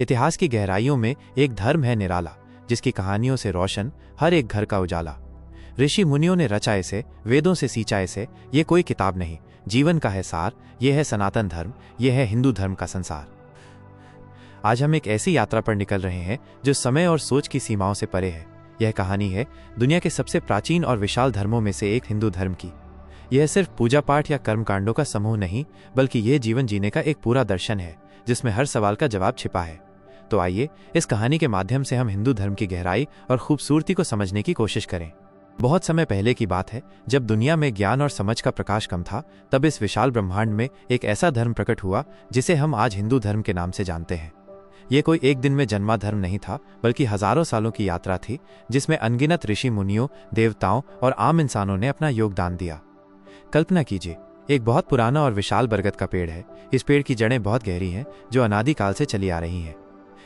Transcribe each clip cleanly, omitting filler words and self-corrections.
इतिहास की गहराइयों में एक धर्म है निराला, जिसकी कहानियों से रोशन हर एक घर का उजाला। ऋषि मुनियों ने रचा इसे, वेदों से सींचा इसे, ये कोई किताब नहीं, जीवन का है सार। ये है सनातन धर्म, ये है हिंदू धर्म का संसार। आज हम एक ऐसी यात्रा पर निकल रहे हैं जो समय और सोच की सीमाओं से परे है। यह कहानी है दुनिया के सबसे प्राचीन और विशाल धर्मों में से एक हिंदू धर्म की। यह सिर्फ पूजा पाठ या कर्मकांडों का समूह नहीं, बल्कि यह जीवन जीने का एक पूरा दर्शन है, जिसमें हर सवाल का जवाब छिपा है। तो आइए इस कहानी के माध्यम से हम हिंदू धर्म की गहराई और खूबसूरती को समझने की कोशिश करें। बहुत समय पहले की बात है, जब दुनिया में ज्ञान और समझ का प्रकाश कम था, तब इस विशाल ब्रह्मांड में एक ऐसा धर्म प्रकट हुआ जिसे हम आज हिंदू धर्म के नाम से जानते हैं। ये कोई एक दिन में जन्मा धर्म नहीं था, बल्कि हजारों सालों की यात्रा थी, जिसमें अनगिनत ऋषि मुनियों, देवताओं और आम इंसानों ने अपना योगदान दिया। कल्पना कीजिए, एक बहुत पुराना और विशाल बरगद का पेड़ है। इस पेड़ की जड़ें बहुत गहरी हैं, जो अनादिकाल से चली आ रही हैं।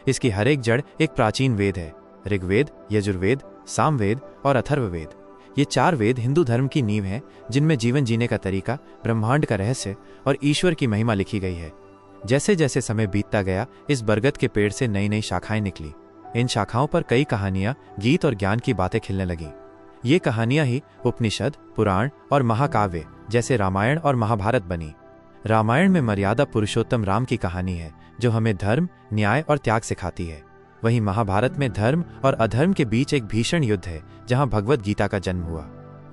इसकी हर एक जड़ एक प्राचीन वेद है, ऋग्वेद, यजुर्वेद, सामवेद और अथर्ववेद। ये 4 वेद हिंदू धर्म की नींव हैं, जिनमें जीवन जीने का तरीका, ब्रह्मांड का रहस्य और ईश्वर की महिमा लिखी गई है। जैसे जैसे समय बीतता गया, इस बरगद के पेड़ से नई नई शाखाएं निकली। इन शाखाओं पर कई कहानियां, गीत और ज्ञान की बातें खिलने लगीं। ये कहानियां ही उपनिषद, पुराण और महाकाव्य जैसे रामायण और महाभारत बनी। रामायण में मर्यादा पुरुषोत्तम राम की कहानी है, जो हमें धर्म, न्याय और त्याग सिखाती है। वहीं महाभारत में धर्म और अधर्म के बीच एक भीषण युद्ध है, जहां भगवद गीता का जन्म हुआ।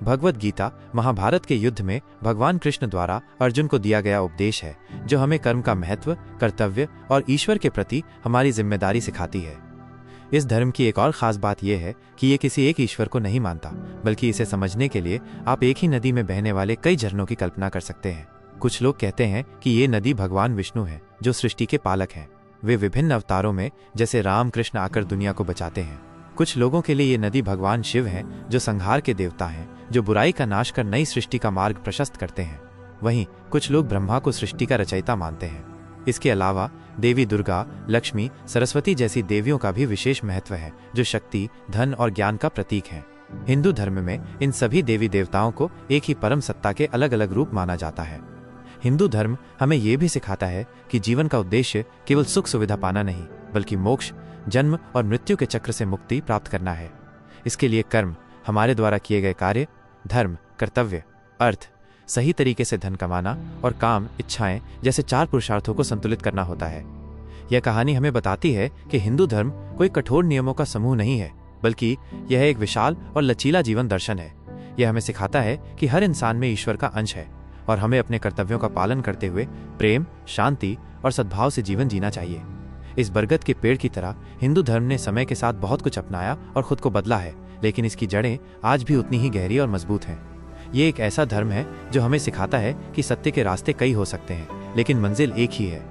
भगवद गीता महाभारत के युद्ध में भगवान कृष्ण द्वारा अर्जुन को दिया गया उपदेश है, जो हमें कर्म का महत्व, कर्तव्य और ईश्वर के प्रति हमारी जिम्मेदारी सिखाती है। इस धर्म की एक और खास बात यह है कि ये किसी एक ईश्वर को नहीं मानता, बल्कि इसे समझने के लिए आप एक ही नदी में बहने वाले कई झरनों की कल्पना कर सकते हैं। कुछ लोग कहते हैं कि ये नदी भगवान विष्णु है, जो सृष्टि के पालक हैं। वे विभिन्न अवतारों में जैसे राम कृष्ण आकर दुनिया को बचाते हैं। कुछ लोगों के लिए ये नदी भगवान शिव हैं, जो संहार के देवता हैं, जो बुराई का नाश कर नई सृष्टि का मार्ग प्रशस्त करते हैं। वहीं कुछ लोग ब्रह्मा को सृष्टि का रचयिता मानते हैं। इसके अलावा देवी दुर्गा, लक्ष्मी, सरस्वती जैसी देवियों का भी विशेष महत्व है, जो शक्ति, धन और ज्ञान का प्रतीक हैं। हिंदू धर्म में इन सभी देवी देवताओं को एक ही परम सत्ता के अलग अलग रूप माना जाता है। हिंदू धर्म हमें यह भी सिखाता है कि जीवन का उद्देश्य केवल सुख सुविधा पाना नहीं, बल्कि मोक्ष, जन्म और मृत्यु के चक्र से मुक्ति प्राप्त करना है। इसके लिए कर्म, हमारे द्वारा किए गए कार्य, धर्म, कर्तव्य, अर्थ, सही तरीके से धन कमाना और काम, इच्छाएं जैसे 4 पुरुषार्थों को संतुलित करना होता है। यह कहानी हमें बताती है कि हिंदू धर्म कोई कठोर नियमों का समूह नहीं है, बल्कि यह एक विशाल और लचीला जीवन दर्शन है। यह हमें सिखाता है कि हर इंसान में ईश्वर का अंश है और हमें अपने कर्तव्यों का पालन करते हुए प्रेम, शांति और सद्भाव से जीवन जीना चाहिए। इस बरगद के पेड़ की तरह हिंदू धर्म ने समय के साथ बहुत कुछ अपनाया और खुद को बदला है, लेकिन इसकी जड़ें आज भी उतनी ही गहरी और मजबूत हैं। ये एक ऐसा धर्म है जो हमें सिखाता है कि सत्य के रास्ते कई हो सकते हैं, लेकिन मंजिल एक ही है।